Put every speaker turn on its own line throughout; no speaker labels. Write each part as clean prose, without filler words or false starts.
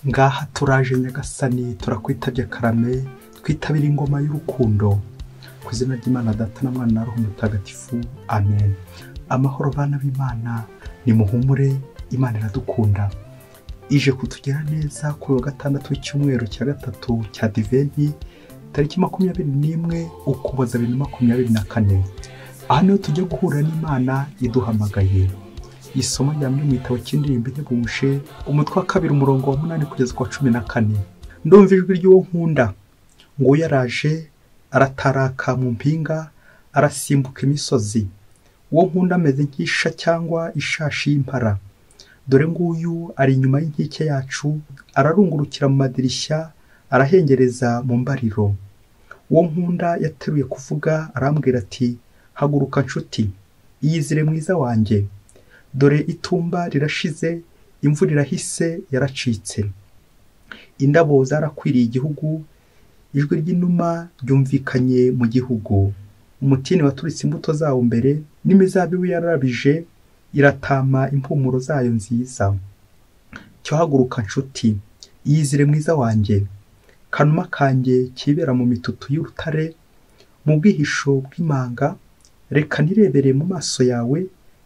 ngaha turaje Nyagasani, turakwitabye karame, twitabira ingoma y'urukundo. Ku izina ry'Imana Data na Mwana na Roho Mutagatifu, amen. Amahoro bana b'Imana, nimuhumure, Imana iradukunda. Ije kutugera neza ku wa gatandatu w'icyumweru cya gatatu cya Adventi, tariki 21 Ukuboza 2024. Aha niho tujya guhura n'Imana iduhamagaye. Isomo rya mu gitabo cy'indirimbo intebushe, umutwe wa 2 umurongo wa 8 kugeza kwa 14. Ndumva ijwi ry'uwo nkunda, ngo yaraje arataraka mu mpinga, arasimbuka imisozi. Uwo nkunda ameze nk'isha cyangwa ishashi y'impara. Dore nguyu ari inyuma y'inkike yacu, ararungurukira mu madirishya, arahengereza mu mbariro. Uwo nkunda yateruye kuvuga, arambwira ati, haguruka nshuti, iyizire mwiza wanjye. Dore itumba rirashize, imvura irahise yaracitse. Indabo zarakwiriye igihugu, ijwi ry'inuma ryumvikanye mu gihugu. Umutini waturitse imbuto zawo mbere, n'imizabibu yarabije iratama impumuro zayo nziza. Cyo haguruka nshuti, iyizire mwiza wanjye. Kanuma kanjye kibera mu mitutu y'urutare, mu bwihisho bw'imanga, reka nirebere mu maso yawe,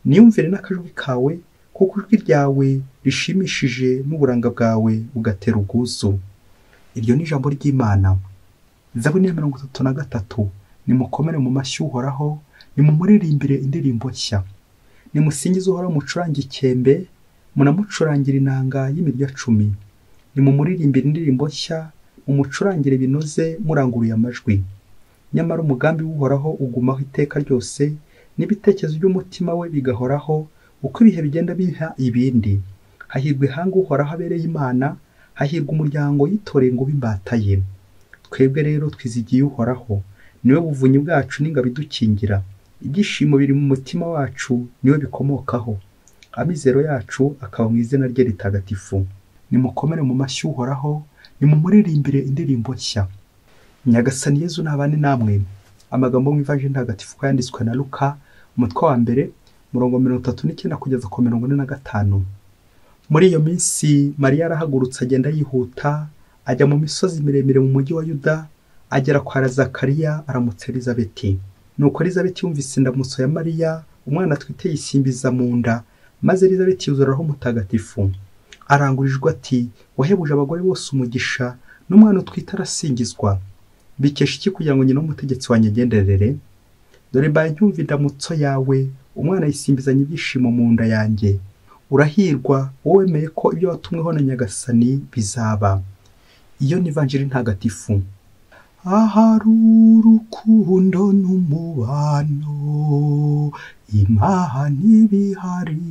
niyumvire n'akajwi kawe, kuko ijwi ryawe rishimishije n'uburanga bwawe bugatera ubwuzu. Iryo ni ijambo ry'Imana. Zaburi ya 33. Nimukomere mu mashyi Uhoraho, nimumuririmbire indirimbo nshya. Nimusingize Uhoraho mucurange ikembe, munamucurangira inanga y'imirya 10. Nimumuririmbire indirimbo nshya, mumucurangire binoze muranguruye amajwi. Nyamara umugambi w'Uhoraho ugumaho iteka ryose, n'ibitekerezo by'umutima we bigahoraho, uko ibihe bigenda biha ibindi. Hahirwa ihanga Uhoraho abereye Imana, hahirwa umuryango yitoreye ngo bimbata ye. Twebwe rero twizigiye Uhoraho, niwe buvunyi bwacu n'ingabo idukingira. Ibyishimo biri mu mutima wacu, niwe bikomokaho. Amizero yacu akaba mu izina rye ritagatifu. Nimukomere mu mashyi Uhoraho, nimumuririmbire indirimbo nshya. Nyagasani Yezu nabane namwe. Amagambo mu Ivanjili ntagatifu yanditswe na Luka, umutwe wa 1 umurongo 39 kugeza ku 45. Muri iyo minsi Mariya arahagurutse agenda yihuta, ajya mu misozi miremire mu mujyi wa Yuda, agera kwa Zakariya aramutsa Elizabeti. Nuko Elizabeti yumvise indamutso ya Mariya, umwana atwite yisimbiza mu nda, maze Elizabeti yuzura Roho Mutagatifu. Arangurijwe ati, wahebuje abagore bose umugisha, n'umwana utwite arasingizwa. Bikesha iki kugira ngo nyine umutegetsi wanyegenderere? Dore mbaye ntumva indamutso yawe, umwana yisimbizanye ibyishimo mu nda yanjye. Urahirwa wowe wemeye ko ibyo watumweho na Nyagasani bizaba. Iyo ni Ivanjili ntagatifu. Ahari urukundo n'umubano, Imana ibihari.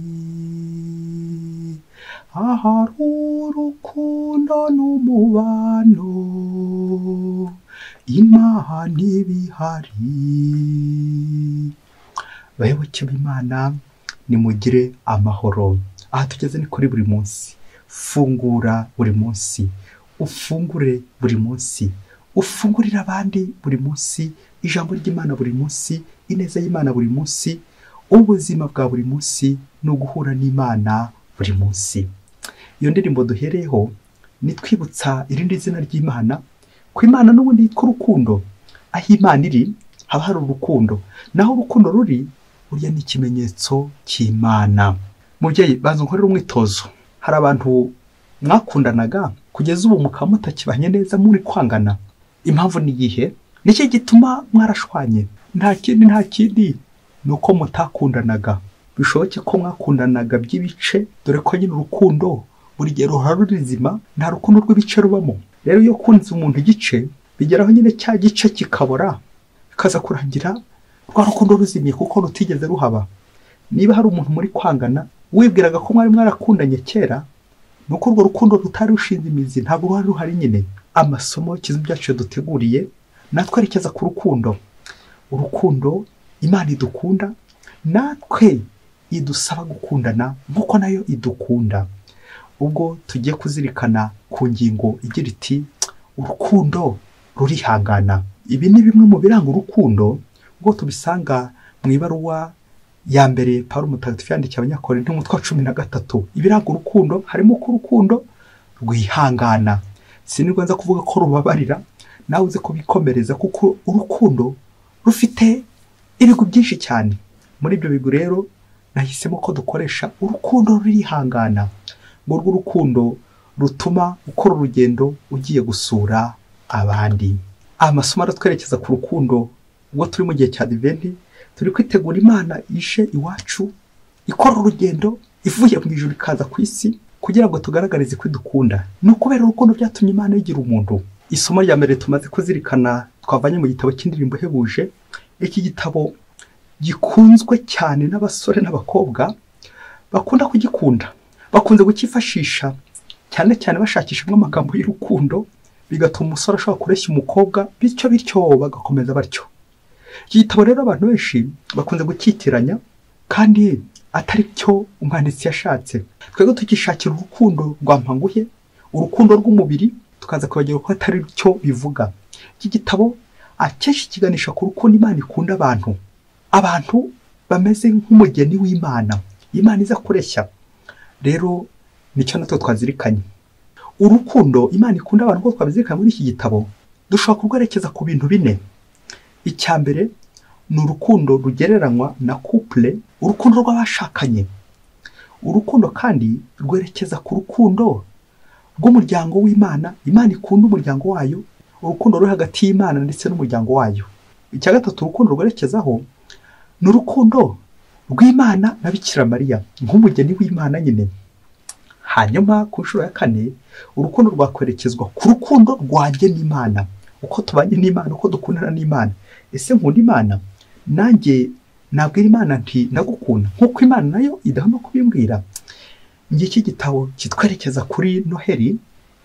Ahari urukundo n'umubano, Imana ibihari. Bayoboke b'Imana, nimugire amahoro. Aha tugeze ni kuri buri munsi. Fungura buri munsi, ufungure buri munsi, ufungurira abandi buri munsi, ijambo ry'Imana buri munsi, ineza y'Imana buri munsi, ubuzima bwa buri munsi no guhura n'Imana buri munsi. Iyo ndirimbo duhereho nitwibutsa irindi zina ry'Imana, ko Imana n'ubundi yitwa urukundo. Aho Imana iri haba hari urukundo, naho urukundo ruri burya ni ikimenyetso cy'Imana. Mubyeyi banza nkorera umwitozo. Hari abantu mwakundanaga kugeza ubu mukaba mutakibanye neza, muri kwangana. Impamvu ni iyihe? Niki gituma mwarashwanye? Nta kindi nuko mutakundanaga. Bishoboke ko mwakundanaga by'ibice, dore ko nyine urukundo buri gihe ruhora rurizima, nta rukundo rw'ibice rubamo. Rero iyo kunze umuntu igice, bigeraho nyine cya gice kikabora, bikaza kurangira rwa rukundo ruzimye kuko rutigeze ruhaba. Niba hari umuntu muri kwangana, wibwiraga ko mwari mwarakundanye kera, nuko urwo rukundo rutari rushinze imizi, ntabwo ruhari ruhari nyine. Amasomo kizu byacu duteguriye natwe arekeza ku rukundo. Urukundo Imana idukunda, natwe idusaba gukundana nkuko nayo idukunda. Ubwo tugiye kuzirikana ku ngingo igira iti, urukundo rurihangana. Ibi ni bimwe mu biranga urukundo, ubwo tubisanga mu ibaruwa ya mbere Pawulo Mutagatifu yandikiye Abanyakorinto umutwe wa 13. Ibiranga urukundo harimo ko urukundo rwihangana. Sinigwa nza kuvuga ko rubabarira, nawe uze kubikomereza kuko urukundo rufite ibigo byinshi cyane. Muri ibyo bigo rero nahisemo ko dukoresha urukundo rurihangana, ngo urwo rukundo rutuma ukora urugendo ugiye gusura abandi. Amasomo aratwerekeza ku rukundo. Ubwo turi mu gihe cya Advent, turi kwitegura Imana ishe iwacu ikora urugendo ivuye mu ijuru ikaza ku isi kugira ngo tugaragarize ko dukunda. No kubera urukundo byatumye Imana yigira umuntu. Isomo rya mbere tumaze kuzirikana twavanye mu gitabo cy'indirimbo ihebuje. Iki gitabo gikunzwe cyane n'abasore n'abakobwa bakunda kugikunda, bakunze gukifashisha cyane cyane bashakishamo amagambo y'urukundo, bigatuma umusore ashobora kureshya umukobwa bityo bagakomeza batyo. Iki gitabo rero abantu benshi bakunze gukitiranya kandi atari cyo umwanditsi yashatse. Twebwe tukishakira urukundo rwa mpanguhe, urukundo rw'umubiri, tukaza kubagira ko atari cyo bivuga. Iki gitabo akenshi kiganisha ku rukundo Imana ikunda abantu bameze nk'umugeni w'Imana, Imana iza kureshya. Rero nicyo natwe twazirikanye. Urukundo Imana ikunda abantu ko twabizirikana muri iki gitabo, dushobora kurwerekeza ku bintu bine. Icya mbere ni urukundo rugereranywa na couple, urukundo rw'abashakanye. Urukundo kandi rwerekeza ku rukundo rw'umuryango w'Imana, Imana ikunda umuryango wayo, urukundo ruri hagati y'Imana ndetse n'umuryango wayo. Icya gatatu urukundo rwerekezaho ni urukundo rw'Imana na Bikira Mariya nk'umugeni w'Imana nyine. Hanyuma ku nshuro ya kane urukundo rwakwerekezwa ku rukundo rwanjye n'Imana, uko tubanye n'Imana, uko dukundana n'Imana. Ese nkunda Imana? Nanjye nabwira Imana nti ndagukunda nk'uko Imana nayo idahama kubimbwira. Iki gitabo kitwerekeza kuri Noheli,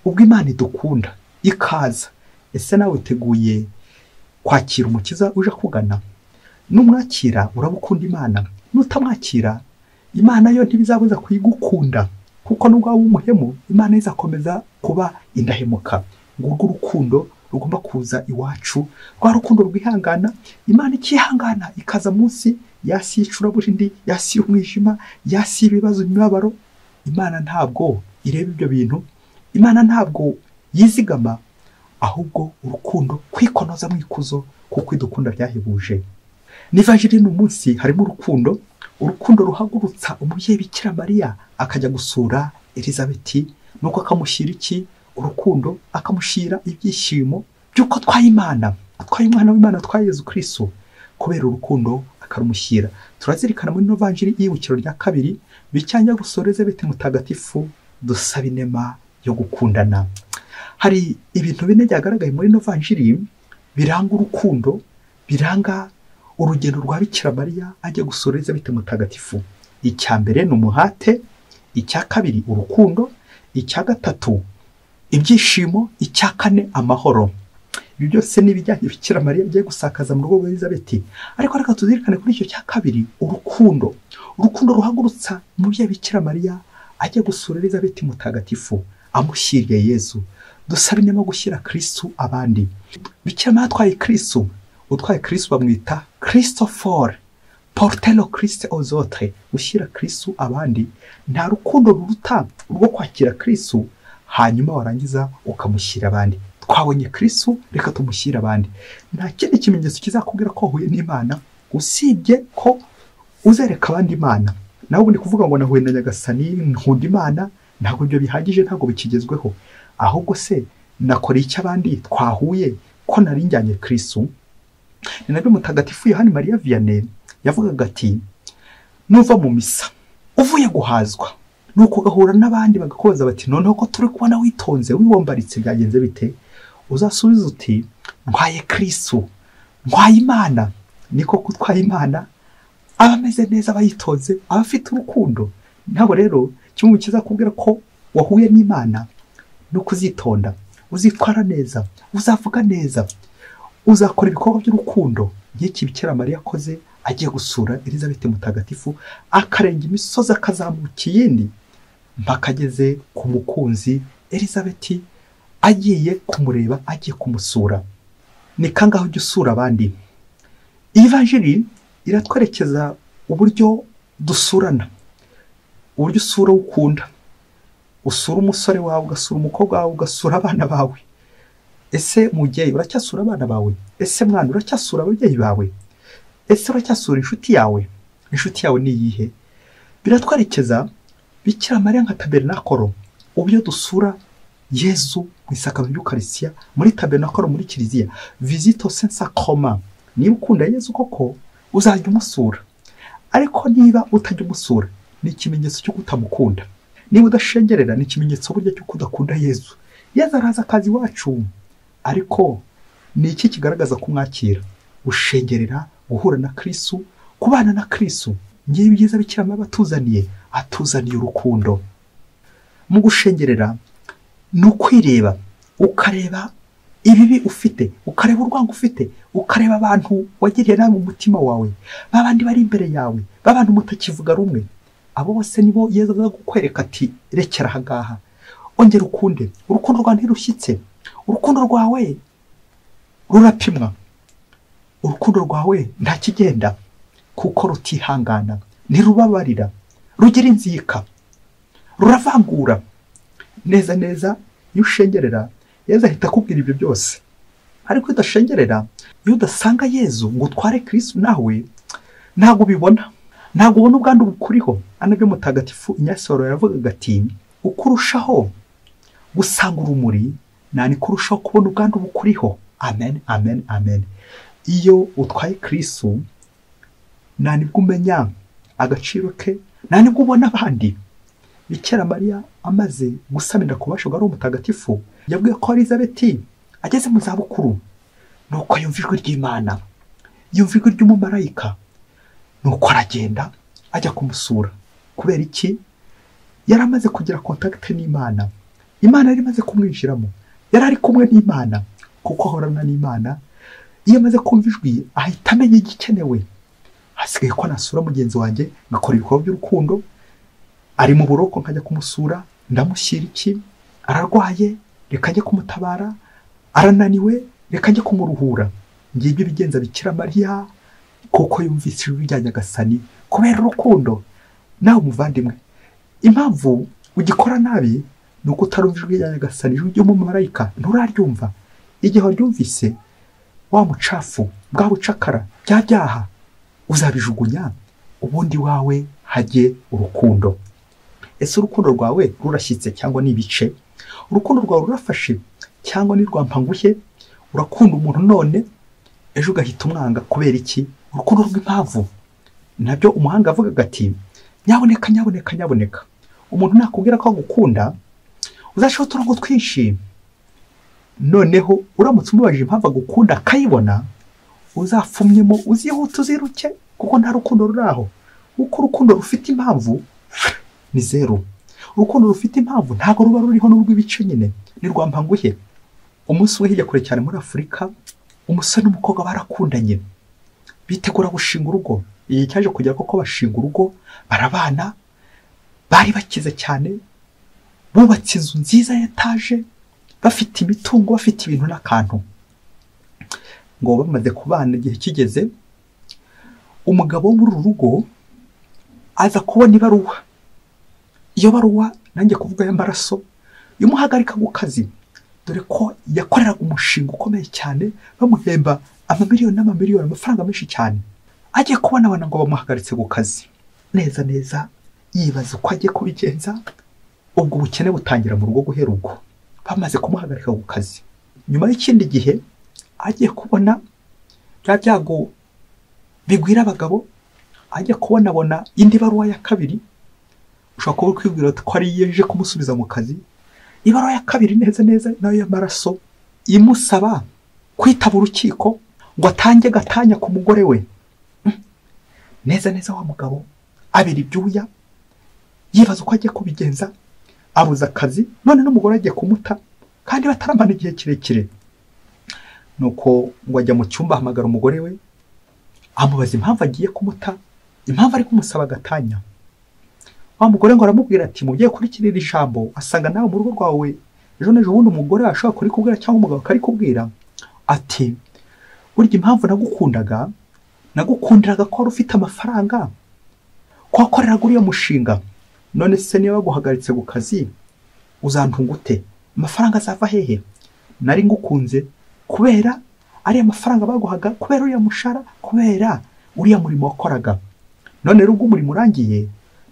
ubwo Imana idukunda ikaza. Ese nawe uteguye kwakira umukiza uje kugana? Numwakira urabukunda Imana, nutamwakira Imana yo ntibizabuza kuyigukunda, kuko nubwo waba umuhemu Imana izakomeza kuba indahemuka. Ngurwo urukundo rugomba kuza iwacu, rwa rukundo rwihangana. Imana ikihangana ikaza munsi yasi y'icuraburindi, yasi y'umwijima, yasi ibibazo n'imibabaro. Imana ntabwo ireba ibyo bintu, Imana ntabwo yizigama, ahubwo urukundo kwikonoza mu ikuzo kuko idukunda byahebuje. N'ivanjiri n'umunsi harimo urukundo ruhagurutsa umubyeyi Bikira Mariya akajya gusura Elizabeti, nuko akamushyira iki? Urukundo, akamushyira ibyishimo by'uko atwaye Imana, atwaye umwana w'Imana, atwaye Yezu Kristo. Kubera urukundo akarumushyira. Turazirikana muri Novanjiri y'ibukiro rya kabiri, bicyanya gusora Elizabeti mutagatifu, dusaba inema yo gukundana. Hari ibintu bine byagaragaye muri Novanjiri biranga urukundo, biranga urugendo rwa Bikira Mariya ajya gusura Elizabeti mutagatifu. Icya mbere ni umuhate, icya kabiri urukundo, icya gatatu ibyishimo, icya kane amahoro. Ibi byose ni ibijyanye Bikira Mariya agiye gusakaza mu rugo rwa Elizabeti. Ariko reka tuzirikane kuri icyo cya kabiri, urukundo ruhagurutsa umubyeyi Bikira Mariya ajya gusura Elizabeti mutagatifu, amushyiriye Yezu. Dusaba inema gushyira Kristo abandi. Bikira Mariya atwaye Kristo, utwaye Kristo bamwita Christopher, portelo Christ aux autres, gushyira Kristo abandi. Nta rukundo ruruta rwo kwakira Kristo hanyuma warangiza ukamushyira abandi. Twabonye Kristo, reka tumushyira abandi. Nta kindi kimenyetso kizakubwira ko wahuye n'Imana usibye ko uzereka abandi Imana. Nawe ubundi kuvuga ngo nahuye na Nyagasani, nkunda Imana, ntabwo ibyo bihagije, ntabwo bikigezweho. Ahubwo se nakora iki abandi twahuye ko nari njyanye Kristo? Ni nabyo mutagatifu Yohani Mariya Vianney yavugaga ati, nuva mu misa uvuye guhazwa, nuko ugahura n'abandi bagakoza bati, noneho ko turi kubona witonze wiwombaritse byagenze bite? Uzasubiza uti, ntwaye Kristo, ntwaye Imana. Niko kutwaye Imana aba ameze neza, abayitonze, abafite urukundo. Ntabwo rero kimwe kizakubwira ko wahuye n'Imana no kuzitonda, uzitwara neza, uzavuga neza, uzakora ibikorwa by'urukundo nk'iki Bikira Mariya akoze agiye gusura Elizabeti mutagatifu, akarenga imisozi akazamuka iyindi mpaka ageze ku mukunzi Elizabeti, agiye kumureba, agiye kumusura. Ni kangaho ujya usura abandi. Ivanjiri iratwerekeza uburyo dusurana, uburyo usura ukunda. usura umusore wawe, ugasura umukobwa wawe, ugasura abana bawe. Ese mubyeyi uracyasura abana bawe? Ese mwana uracyasura ababyeyi bawe? Ese uracyasura inshuti yawe? Inshuti yawe ni iyihe? Biratwerekeza Bikira Mariya nka tabernakoro, ubyo dusura Yezu mu isakamento y'Ukarisiya, muri tabernakoro, muri kiliziya, visite saint sacrement. Niba ukunda Yezu koko uzajya umusura, ariko niba utajya umusura ni ikimenyetso cyo kutamukunda. Niba udashengerera ni ikimenyetso burya cyo kudakunda Yezu. Yezu araza akazi wacu, ariko ni iki kigaragaza kumwakira? Gushengerera, guhura na Kristo, kubana na Kristo. Ngiye byiza Bikira Mariya atuzaniye urukundo. Mu gushengerera ni ukwireba, ukareba ibibi ufite, ukareba urwango ufite, ukareba abantu wagiriye nawe mu mutima wawe, babandi bari imbere yawe, babantu mutakivuga rumwe. Abo bose nibo Yezu aza gukwereka ati rekera ahangaha, ongera ukunde. Urukundo rwawe ntirushyitse, urukundo rwawe rurapimwa, urukundo rwawe nta kigenda, kuko rutihangana, ntirubabarira, rugira inzika, ruravangura. Neza neza iyo ushengerera Yezu ahita akubwira ibyo byose. Ariko udashengerera, iyo udasanga Yezu ngo utware Kristo, nawe ntabwo ubibona, ntabwo ubona ubwandu bukuriho. Anabyo Mutagatifu Inyasoro yaravugaga ati uko urushaho gusanga urumuri nani kurushaho kubona ubwandu bukuriho. Amen, amen, amen. Iyo utwaye Kristo nani bwo umenya agaciro ke, nani bwo ubona abandi. Bikira Mariya amaze gusamira ku bubasha bwa Roho Mutagatifu, yabwiye ko Elizabeti ageze mu zabukuru, nuko yumva ijwi ry'Imana, yumva ijwi ry'umumarayika, nuko aragenda ajya kumusura. Kubera iki? Yari amaze kugira kontakte n'Imana, Imana yari imaze kumwinjiramo, yari ari kumwe n'Imana, kuko ahorana n'Imana. Iyo amaze kumva ijwi ahita amenya igikenewe. Hasigaye ko nasura mugenzi wanjye ngakora ibikorwa by'urukundo. Ari mu buroko nkajya kumusura, ndamushyira iki? Ararwaye, reka njye kumutabara. Arananiwe, reka njye kumuruhura. Ngibyo bigenza Bikira Mariya, kuko yumvise ijwi rya Nyagasani kubera urukundo. Nawe muvandimwe, impamvu ugikora nabi ni uko utarumva ijwi rya Nyagasani, ijwi ry'umumarayika nturaryumva. Igihe waryumvise, wa mucafu, bwa bucakara, bya byaha uzabijugunya, ubundi wawe hajye urukundo. Ese urukundo rwawe rurashyitse cyangwa ni ibice? Urukundo rwawe rurafashe cyangwa ni rwampanguye? Urakunda umuntu none ejo ugahita umwanga kubera iki? Urukundo rw'impamvu. Nabyo umuhanga avuga ati nyaboneka nyaboneka nyaboneka, umuntu nakubwira ko agukunda uzashaho uturongo twinshi, noneho uramutse umubajije impamvu agukunda akayibona, uzafumyemo uzihuta uziruke, kuko nta rukundo ruraho. Uko urukundo rufite impamvu ni zero. Urukundo rufite impamvu ntabwo ruba ruriho n'urw'ibice nyine, ni rwampanguye. Umunsi we hirya kure cyane muri Afurika, umusore n'umukobwa barakundanye, bitegura gushinga urugo. Igihe cyaje kugera koko bashinga urugo, barabana, bari bakize cyane, bubatse inzu nziza y'etaje, bafite imitungo, bafite ibintu n'akantu. Ngo bamaze kubana, igihe kigeze, umugabo wo muri uru rugo aza kubona ibaruwa. Iyo baruwa nanjye kuvuga y'amaraso yumuhagarika ku kazi, dore ko yakoreraga umushinga ukomeye cyane, bamuhemba amamiliyoni n'amamiliyoni, amafaranga menshi cyane. Agiye kubona abana ngo bamuhagaritse ku kazi. Neza neza yibaza uko agiye kubigenza. Ubwo ubukene butangira mu rugo guhera ubwo bamaze kumuhagarika ku kazi. Nyuma y'ikindi gihe agiye kubona bya byago bigwira abagabo, agiye kubona indi baruwa ya kabiri. Ushobora kuba kwibwira ko ari yeje kumusubiza mu kazi. Ibaruwa ya kabiri neza neza nayo y'amaraso, imusaba kwitaba urukiko ngo atange gatanya ku mugore we. Neza neza wa mugabo abiri ibyuya, yibaza uko agiye kubigenza, abuza akazi, none n'umugore agiye kumuta kandi bataramana igihe kirekire. Nuko ngo ajya mu cyumba, ahamagara umugore we, amubaza impamvu agiye kumuta, impamvu ari kumusaba gatanya. Wa mugore ngo aramubwira ati mugiye kurikirira ijambo, asanga nawe mu rugo rwawe ejo n'ejo bundi umugore ashobora kuri kubwira cyangwa umugabo kari kubwira ati burya impamvu nagukundiraga ko wari ufite amafaranga, ko wakoreraga uriya mushinga. None se niba baguhagaritse ku kazi uzantunga ute? Amafaranga azava hehe? Nari ngukunze kubera ari amafaranga baguhaga, kubera uriya mushara, kubera uriya murimo wakoraga. None rero ubwo umurimo urangiye,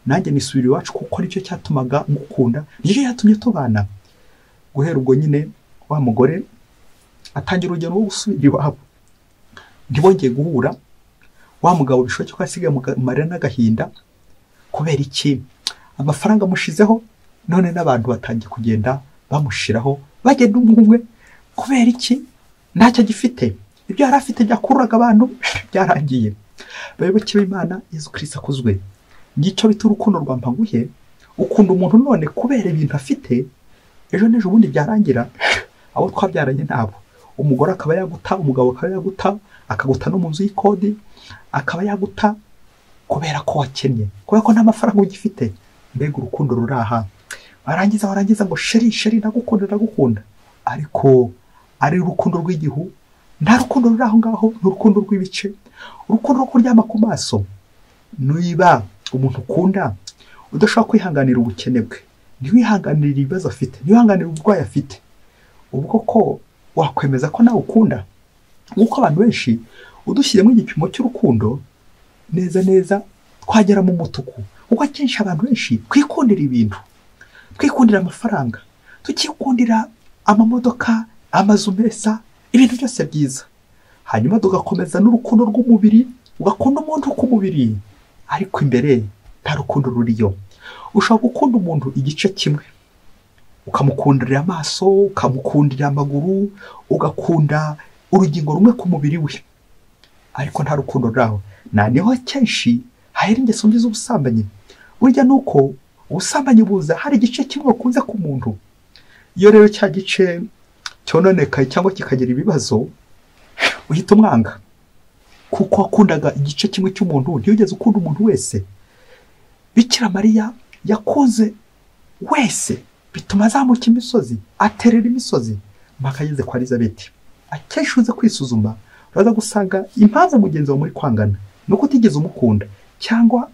nanjye nisubira iwacu kuko nicyo cyatumaga ngukunda, nicyo cyatumye tubana. Guhera ubwo nyine wa mugore atangira urugendo rwo gusubira iwabo. Ntibongeye guhura. Wa mugabo bishoboke ko yasigaye mu marira n'agahinda. Kubera iki? Amafaranga amushizeho, none n'abantu batangiye kugenda bamushiraho, bagenda umwe. Kubera iki? Ntacyo gifite. Ibyo yari afite byakururaga abantu byarangiye. Bayoboke b'Imana, Yesu Kristo akuzwe. Ngicyo bita urukundo rwa mpanguye. Ukunda umuntu none kubera ibintu afite, ejo n'ejo ubundi byarangira abo twabyaranye nabo. Umugore akaba yaguta, umugabo akaba yaguta, akaguta no mu nzu y'ikodi, akaba yaguta kubera ko wakennye, kubera ko nta mafaranga ugifite. Mbega urukundo ruraha. Warangiza ngo sheri ndagukunda. Ariko ari urukundo rw'igihu, nta rukundo ruri aho ngaho, n'urukundo rw'ibice, urukundo rwo kuryama ku maso. Niba umuntu ukunda udashobora kwihanganira ubukene bwe, ntiwihanganira ibibazo afite, ntiwihanganira uburwayi afite, ubwo ko wakwemeza ko nawe ukunda? Nk'uko abantu benshi udushyiremo igipimo cy'urukundo neza twagera mu mutuku. Kuko akenshi abantu benshi twikundira ibintu, twikundira amafaranga, tukikundira amamodoka, amazu meza, ibintu byose byiza. Hanyuma tugakomeza n'urukundo rw'umubiri, ugakunda umuntu ku mubiri, ariko imbere nta rukundo ruriyo. Ushobora gukunda umuntu igice kimwe, ukamukundira amaso, ukamukundira amaguru, ugakunda urugingo rumwe ku mubiri we, ariko nta rukundo rwaho. Niho kenshi hahera ingeso mbi z'ubusambanyi. Burya nuko ubusambanyi buza hari igice kimwe bakunze ku muntu. Iyo rero cya gice cyononekaye cyangwa kikagira ibibazo, uhita umwanga, kuko wakundaga igice kimwe cy'umuntu, ntiyigeze ukunda umuntu wese. Bikira Mariya yakunze wese, bituma azamuka imisozi, aterera imisozi, mpaka ageze kwa Elizabeti. Akenshi uze kwisuzuma, uraza gusanga impamvu mugenzi wawe muri kwangana nuko utigeze umukunda, cyangwa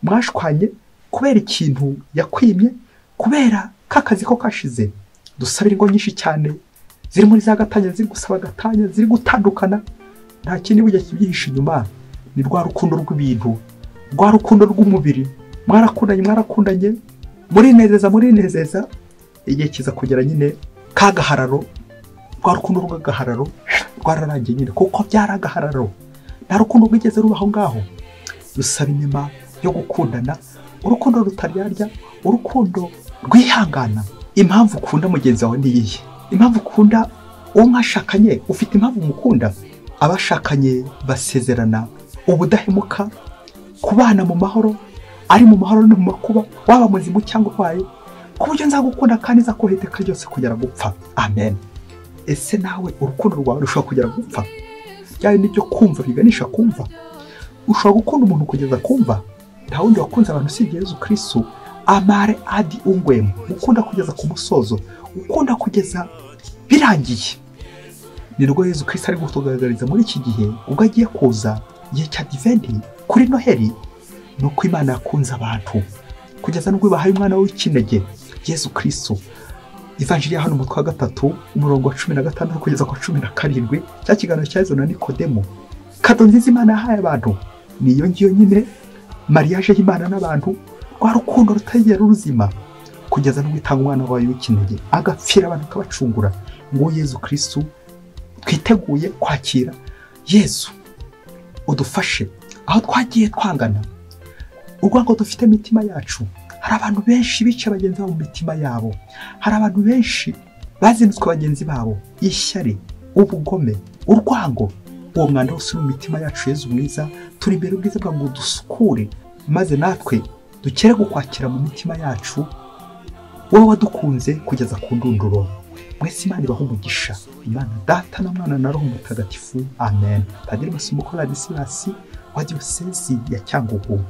mwashwanye kubera ikintu yakwimye, kubera kakazi ko kashize. Dusabira ingo nyinshi cyane ziri muri za gatanya, ziri gusaba gatanya, ziri gutandukana. Nta kindi burya kibyihishe inyuma, ni rwa rukundo rw'ibintu, rwa rukundo rw'umubiri. Mwarakundanye, murinezeza, igihe kiza kugera nyine kagahararo, rwa rukundo rw'agahararo rwararangiye nyine, kuko byaragahararo. Nta rukundo rwigeze rubaho ngaho. Dusaba inyuma yo gukundana, urukundo rutaryarya, urukundo rwihangana. Impamvu ukunda mugenzi wawe ni iyihe? Impamvu ukunda uwo mwashakanye, ufite impamvu mukunda. Abashakanye basezerana ubudahemuka, kubana mu mahoro, ari mu mahoro no mu makuba, waba muzimu cyangwa urwaye, ku buryo nzagukunda kandi nzakuhiteka ryose kugera gupfa. Amen. Ese nawe urukundo rwawe rushobora kugera gupfa? Byari nibyo kumva biganisha kumva. Ushobora gukunda umuntu kugeza kumva. Nta wundi wakunze abantu usibye Yesu Kristo. Amare adi ungwemu, ukunda kugeza ku musozo, ukunda kugeza birangiye. Ni rwo Yesu Kristo ari gutugaragariza muri iki gihe, ubwo agiye kuza igihe cya Adventi kuri Noheli. Nuko Imana yakunze abantu kugeza n'ubwo bahaye umwana w'ikinege Yesu Kristo. Ivanjiri ya hano umutwe wa 3 umurongo wa 16 kugeza ku 17, cya kiganiro cya Yesu na Nikodemo. Kado nziza Imana yahaye abantu niyo ngiyo nyine, mariage y'Imana n'abantu, rwa rukundo rutagera uruzima, kugeza n'ubwo itanga umwana wayo w'ikinege agapfira abantu akabacungura. Ngo Yesu Kristo twiteguye kwakira Yesu, udufashe aho twagiye twangana, urwango dufite mitima yacu. Hari abantu benshi bice bagenzi babo mu mitima yabo, hari abantu benshi bazinutswe bagenzi babo, ishyari, ubugome, urwango. Uwo mwanda wose mu mitima yacu Yesu mwiza, turi imbere ubwiza bwa ngo dusukure, maze natwe dukere gukwakira mu mitima yacu wowe wadukunze kugeza ku ndunduro. Mwese Imana ibahe umugisha. Imana Data na Mwana na Roho Mutagatifu. Amen. Padiri Masumbuko Ladislas wa Diyosezi ya Cyangugu.